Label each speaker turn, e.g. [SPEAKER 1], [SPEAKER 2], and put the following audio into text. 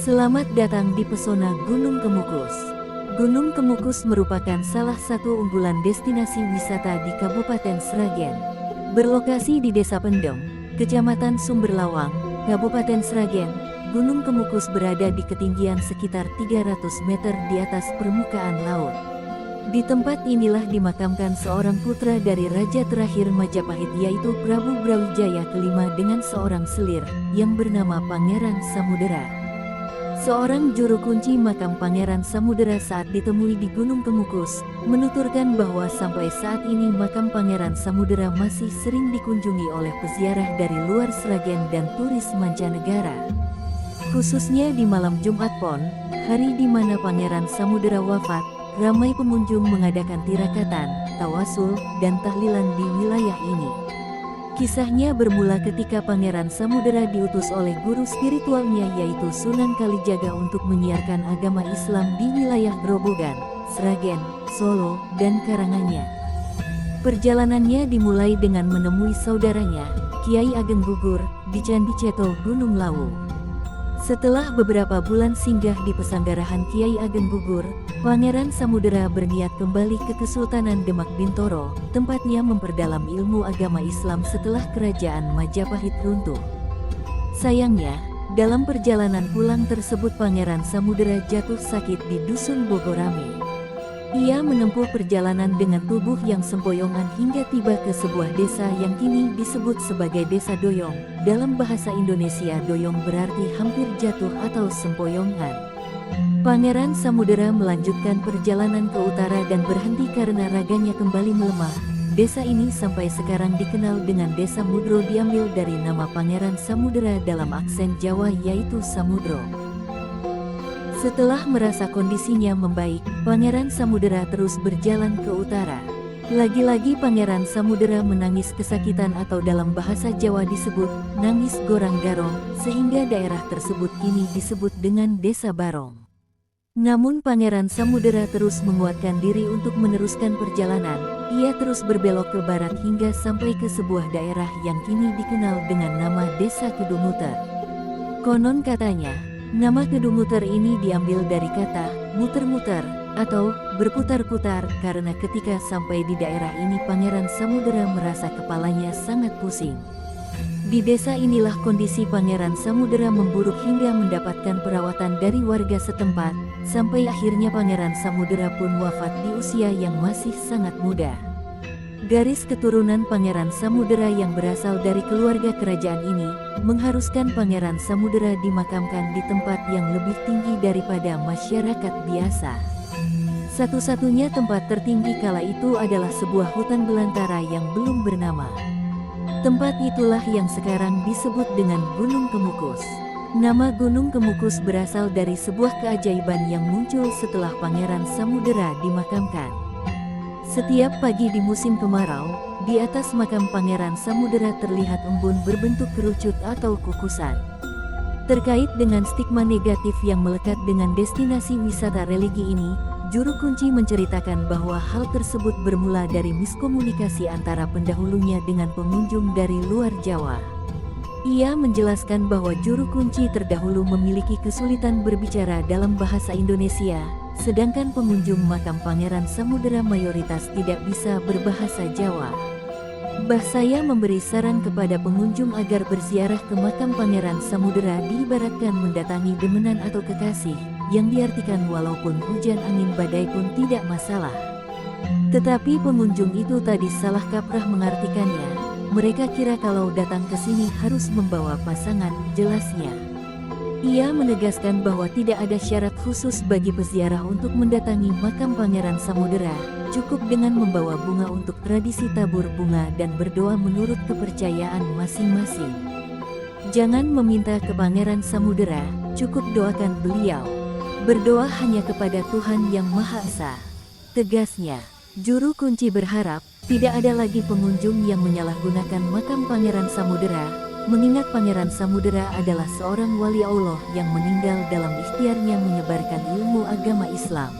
[SPEAKER 1] Selamat datang di pesona Gunung Kemukus. Gunung Kemukus merupakan salah satu unggulan destinasi wisata di Kabupaten Sragen. Berlokasi di Desa Pendem, Kecamatan Sumberlawang, Kabupaten Sragen, Gunung Kemukus berada di ketinggian sekitar 300 meter di atas permukaan laut. Di tempat inilah dimakamkan seorang putra dari Raja terakhir Majapahit yaitu Prabu Brawijaya kelima dengan seorang selir yang bernama Pangeran Samudera. Seorang juru kunci makam Pangeran Samudera saat ditemui di Gunung Kemukus, menuturkan bahwa sampai saat ini makam Pangeran Samudera masih sering dikunjungi oleh peziarah dari luar Sragen dan turis mancanegara. Khususnya di malam Jumat Pon, hari di mana Pangeran Samudera wafat, ramai pengunjung mengadakan tirakatan, tawasul, dan tahlilan di wilayah ini. Kisahnya bermula ketika Pangeran Samudera diutus oleh guru spiritualnya yaitu Sunan Kalijaga untuk menyiarkan agama Islam di wilayah Grobogan, Sragen, Solo, dan Karanganyar. Perjalanannya dimulai dengan menemui saudaranya, Kiai Ageng Gugur, di Candi Ceto Gunung Lawu. Setelah beberapa bulan singgah di pesanggarahan Kiai Ageng Gugur, Pangeran Samudera berniat kembali ke Kesultanan Demak Bintoro, tempatnya memperdalam ilmu agama Islam setelah kerajaan Majapahit runtuh. Sayangnya, dalam perjalanan pulang tersebut Pangeran Samudera jatuh sakit di Dusun Bogorame. Ia menempuh perjalanan dengan tubuh yang sempoyongan hingga tiba ke sebuah desa yang kini disebut sebagai Desa Doyong. Dalam bahasa Indonesia Doyong berarti hampir jatuh atau sempoyongan. Pangeran Samudera melanjutkan perjalanan ke utara dan berhenti karena raganya kembali melemah. Desa ini sampai sekarang dikenal dengan Desa Mudro diambil dari nama Pangeran Samudera dalam aksen Jawa yaitu Samudro. Setelah merasa kondisinya membaik, Pangeran Samudera terus berjalan ke utara. Lagi-lagi Pangeran Samudera menangis kesakitan atau dalam bahasa Jawa disebut nangis gorang-garong, sehingga daerah tersebut kini disebut dengan Desa Barong. Namun Pangeran Samudera terus menguatkan diri untuk meneruskan perjalanan. Ia terus berbelok ke barat hingga sampai ke sebuah daerah yang kini dikenal dengan nama Desa Kedumuter. Konon katanya, nama Kedumuter ini diambil dari kata muter-muter atau berputar-putar karena ketika sampai di daerah ini Pangeran Samudera merasa kepalanya sangat pusing. Di desa inilah kondisi Pangeran Samudera memburuk hingga mendapatkan perawatan dari warga setempat, sampai akhirnya Pangeran Samudera pun wafat di usia yang masih sangat muda. Garis keturunan Pangeran Samudera yang berasal dari keluarga kerajaan ini, mengharuskan Pangeran Samudera dimakamkan di tempat yang lebih tinggi daripada masyarakat biasa. Satu-satunya tempat tertinggi kala itu adalah sebuah hutan belantara yang belum bernama. Tempat itulah yang sekarang disebut dengan Gunung Kemukus. Nama Gunung Kemukus berasal dari sebuah keajaiban yang muncul setelah Pangeran Samudera dimakamkan. Setiap pagi di musim kemarau, di atas makam Pangeran Samudera terlihat embun berbentuk kerucut atau kukusan. Terkait dengan stigma negatif yang melekat dengan destinasi wisata religi ini, juru kunci menceritakan bahwa hal tersebut bermula dari miskomunikasi antara pendahulunya dengan pengunjung dari luar Jawa. Ia menjelaskan bahwa juru kunci terdahulu memiliki kesulitan berbicara dalam bahasa Indonesia, sedangkan pengunjung makam Pangeran Samudera mayoritas tidak bisa berbahasa Jawa. Saya memberi saran kepada pengunjung agar berziarah ke makam Pangeran Samudera diibaratkan mendatangi demenan atau kekasih, yang diartikan walaupun hujan angin badai pun tidak masalah. Tetapi pengunjung itu tadi salah kaprah mengartikannya. Mereka kira kalau datang ke sini harus membawa pasangan, jelasnya. Ia menegaskan bahwa tidak ada syarat khusus bagi peziarah untuk mendatangi makam Pangeran Samudera, cukup dengan membawa bunga untuk tradisi tabur bunga dan berdoa menurut kepercayaan masing-masing. Jangan meminta ke Pangeran Samudera, cukup doakan beliau. Berdoa hanya kepada Tuhan Yang Maha Esa, tegasnya. Juru kunci berharap tidak ada lagi pengunjung yang menyalahgunakan makam Pangeran Samudera, mengingat Pangeran Samudera adalah seorang wali Allah yang meninggal dalam ikhtiarnya menyebarkan ilmu agama Islam.